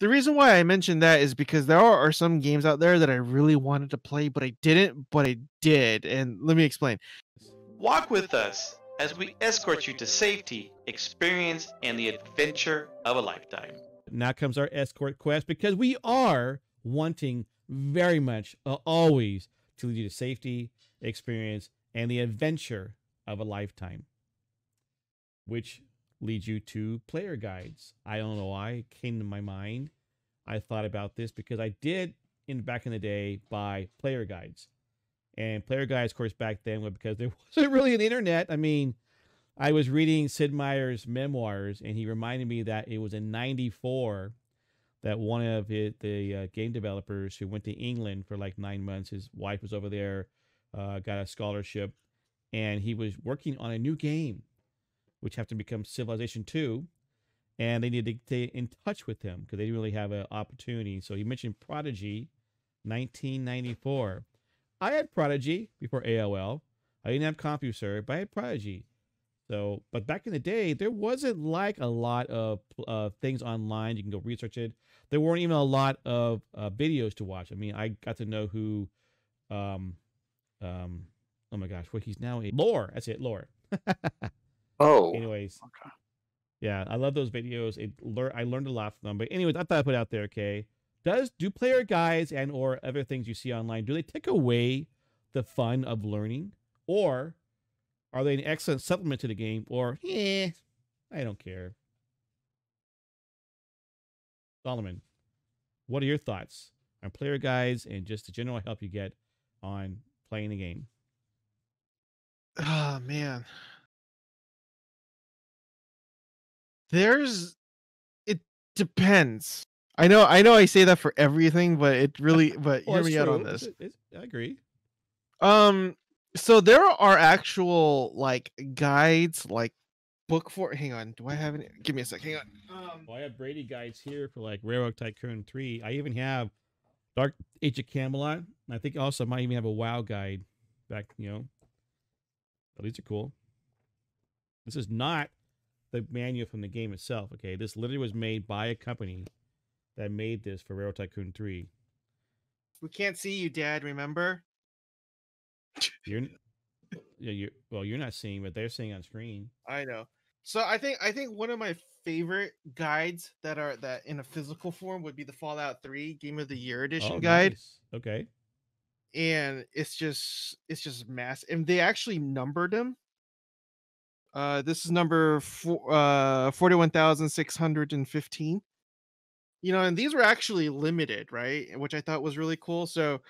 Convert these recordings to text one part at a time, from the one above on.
the reason why I mentioned that is because there are some games out there that I really wanted to play, but I didn't, but I did. And let me explain. Walk with us as we escort you to safety, experience, and the adventure of a lifetime. Now comes our Escort Quest, because we are wanting very much, always, to lead you to safety, experience, and the adventure of a lifetime, which leads you to player guides. I don't know why it came to my mind. I thought about this because I did, back in the day, buy player guides. And player guides, of course, back then were because there wasn't really an internet. I mean, I was reading Sid Meier's memoirs, and he reminded me that it was in '94 that one of the game developers who went to England for like 9 months, his wife was over there, got a scholarship, and he was working on a new game, which happened to become Civilization 2, and they needed to stay in touch with him because they didn't really have an opportunity. So he mentioned Prodigy, 1994. I had Prodigy before AOL. I didn't have CompuServe, but I had Prodigy. So, but back in the day, there wasn't like a lot of things online. You can go research it. There weren't even a lot of videos to watch. I mean, I got to know who, oh my gosh, what he's now, Lore. That's it, Lore. Oh. Anyways, Okay. yeah, I love those videos. I learned a lot from them. But anyways, I thought I'd put it out there, okay? Do player guides and or other things you see online, do they take away the fun of learning? Or are they an excellent supplement to the game? Or, I don't care. Solomon, what are your thoughts on player guides and just the general help you get on playing the game? Oh man. It depends. I know I say that for everything, but it really, but Well, hear it's me out on true. this. I agree. So there are actual like guides, like book for. Hang on, do I have any? Give me a sec. Hang on. Well, I have Brady guides here for like Railroad Tycoon 3. I even have Dark Age of Camelot. And I think also I might even have a WoW guide back, But these are cool. This is not the manual from the game itself, okay? This literally was made by a company that made this for Railroad Tycoon 3. We can't see you, Dad. Remember? You're not seeing, but they're seeing on screen. I know. So I think one of my favorite guides that in a physical form would be the Fallout 3 Game of the Year edition guide. Nice. Okay. And it's just massive. And they actually numbered them. This is number 41,615. And these were actually limited, right? Which I thought was really cool. So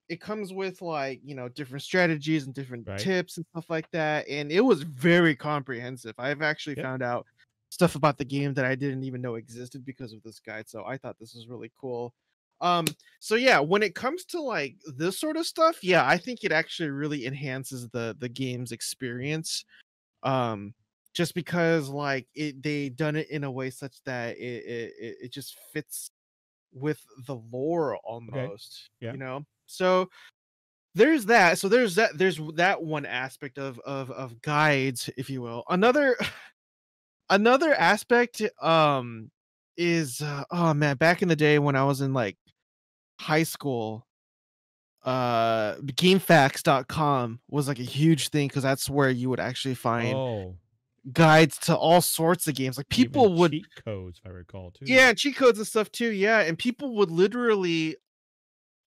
it comes with like different strategies and different tips and stuff like that, and it was very comprehensive. I've actually found out stuff about the game that I didn't even know existed because of this guide, so I thought this was really cool. So yeah, when it comes to like this sort of stuff, yeah, I think it actually really enhances the game's experience, just because like they done it in a way such that it just fits with the lore almost. So there's that. There's that one aspect of guides, if you will. Another aspect is oh man, back in the day when I was in like high school, gamefacts.com was like a huge thing because that's where you would actually find guides to all sorts of games. Like people even would cheat codes, if I recall, too. Yeah, cheat codes and stuff too. Yeah, and people would literally,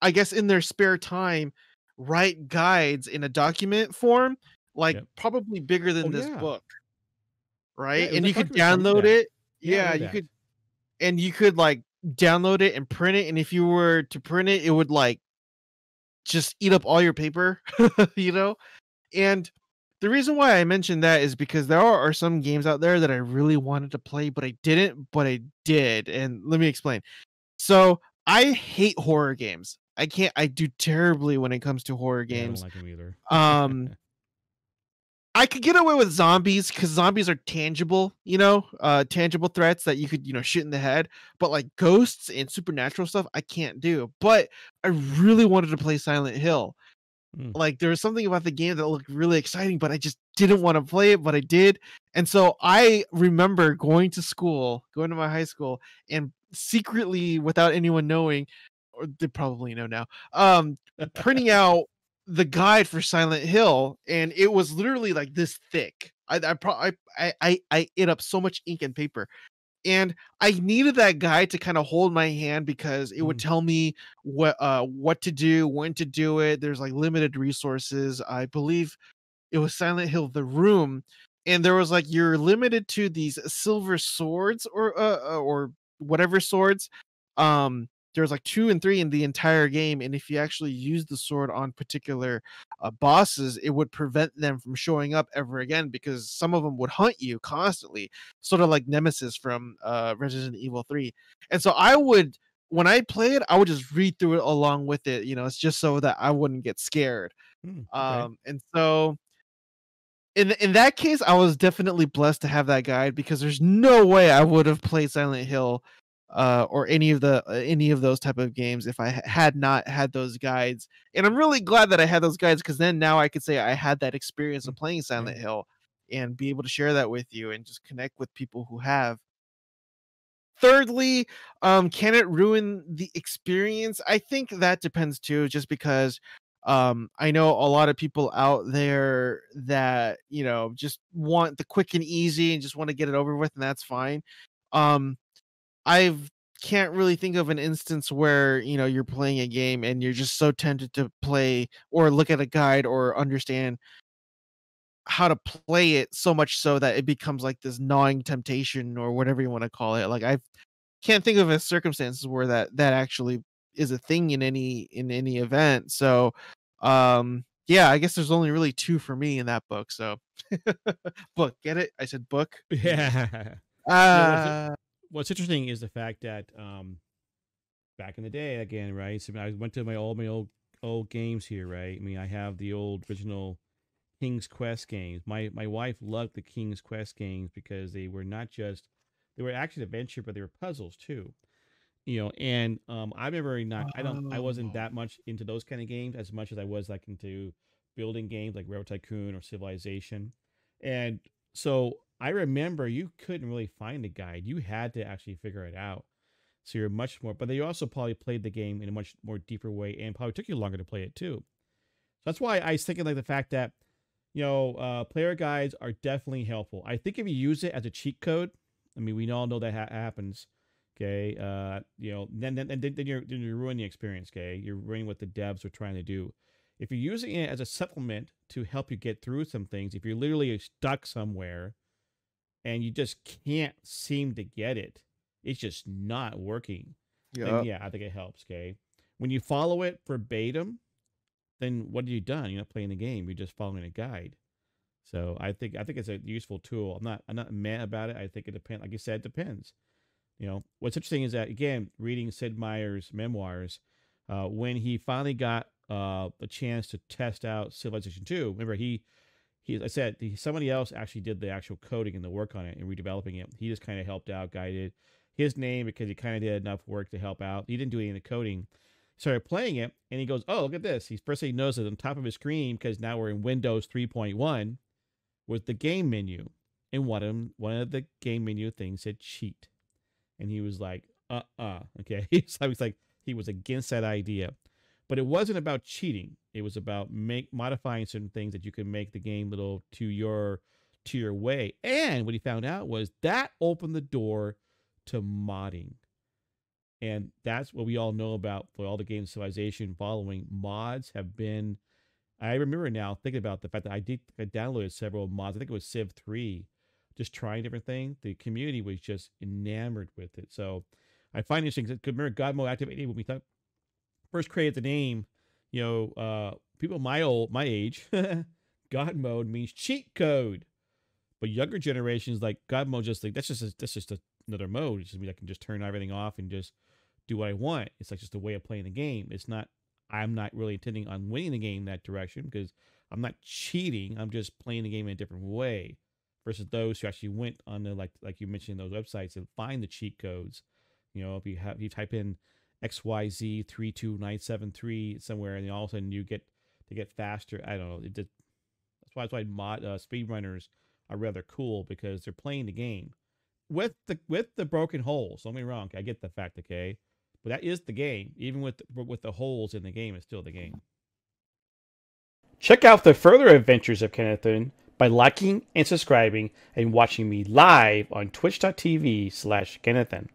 I guess, in their spare time, write guides in a document form, like probably bigger than this book, right? Yeah, and you could download it. Yeah, you could, and you could like download it and print it. And if you were to print it, it would like just eat up all your paper, And the reason why I mentioned that is because there are some games out there that I really wanted to play, but I didn't, but I did. And let me explain. So I hate horror games. I do terribly when it comes to horror games. I don't like them either. I could get away with zombies because zombies are tangible, tangible threats that you could, shoot in the head. But like ghosts and supernatural stuff, I can't do. But I really wanted to play Silent Hill. Like, there was something about the game that looked really exciting, but I just didn't want to play it, but I did. And so I remember going to my high school, and secretly, without anyone knowing, or they probably know now, printing out the guide for Silent Hill, and it was literally like this thick. I ate up so much ink and paper, and I needed that guide to kind of hold my hand because it would tell me what to do, when to do it. There's like limited resources. I believe it was Silent Hill The Room, and there was like you're limited to these silver swords or whatever swords. There's like 2 and 3 in the entire game, and if you actually use the sword on particular bosses, it would prevent them from showing up ever again because some of them would hunt you constantly, sort of like Nemesis from Resident Evil 3. And so I would, when I play it, I would just read through it along with it. It's just so that I wouldn't get scared. Okay. And so in that case, I was definitely blessed to have that guide because there's no way I would have played Silent Hill or any of those type of games if I had not had those guides. And I'm really glad that I had those guides because then now I could say I had that experience of playing Silent Hill and be able to share that with you and just connect with people who have. Thirdly, can it ruin the experience? I think that depends too, just because I know a lot of people out there that just want the quick and easy and just want to get it over with, and that's fine. I can't really think of an instance where you're playing a game and you're just so tempted to play or look at a guide or understand how to play it so much so that it becomes like this gnawing temptation or whatever you want to call it. Like I can't think of a circumstances where that actually is a thing in any event. So yeah, I guess there's only really 2 for me in that book. So book, get it? I said book. Yeah. Uh What's interesting is the fact that back in the day, again, right? So I went to my old games here, right? I mean, I have the old original King's Quest games. My wife loved the King's Quest games because they were they were action adventure, but they were puzzles too. And I remember I wasn't that much into those kind of games as much as I was like into building games like Railroad Tycoon or Civilization. And so I remember you couldn't really find a guide. You had to actually figure it out. So you're much more, but they also probably played the game in a much more deeper way and probably took you longer to play it too. So that's why I was thinking like the fact that, player guides are definitely helpful. I think if you use it as a cheat code, I mean, we all know that happens. Okay. Then you're ruining the experience. Okay. You're ruining what the devs are trying to do. If you're using it as a supplement to help you get through some things, if you're literally stuck somewhere and you just can't seem to get it, it's just not working. Then yeah, I think it helps. Okay. When you follow it verbatim, then what have you done? You're not playing the game. You're just following a guide. So I think it's a useful tool. I'm not mad about it. I think it depends. Like you said, it depends. What's interesting is that, again, reading Sid Meier's memoirs, when he finally got a chance to test out Civilization 2, remember I said somebody else actually did the actual coding and the work on it and redeveloping it. He just kind of helped out, guided his name because he kind of did enough work to help out. He didn't do any of the coding. Started playing it, and he goes, "Oh, look at this!" He knows that on top of his screen, because now we're in Windows 3.1, was the game menu, and one of the game menu things said cheat, and he was like, okay. He was against that idea, but it wasn't about cheating. It was about modifying certain things that you can make the game little to your way. And what he found out was that opened the door to modding. And that's what we all know about for all the games Civilization following. Mods have been, I remember now thinking about the fact that I downloaded several mods. I think it was Civ 3, just trying different things. The community was just enamored with it. So I find it interesting. Remember God Mode Activated when we first created the name, people my age, God Mode means cheat code. But younger generations, like God Mode, just like that's just another mode. It's just I can just turn everything off and just do what I want. It's like just a way of playing the game. I'm not really intending on winning the game that direction because I'm not cheating. I'm just playing the game in a different way versus those who actually went on the, like you mentioned, those websites and find the cheat codes. If you type in XYZ32973 somewhere and then all of a sudden you get to get faster. I don't know. That's why speedrunners are rather cool, because they're playing the game with the broken holes. Don't get me wrong. I get the fact, okay, but that is the game. Even with the holes in the game, it's still the game. Check out the further adventures of Kennethan by liking and subscribing and watching me live on twitch.tv/Kennethan.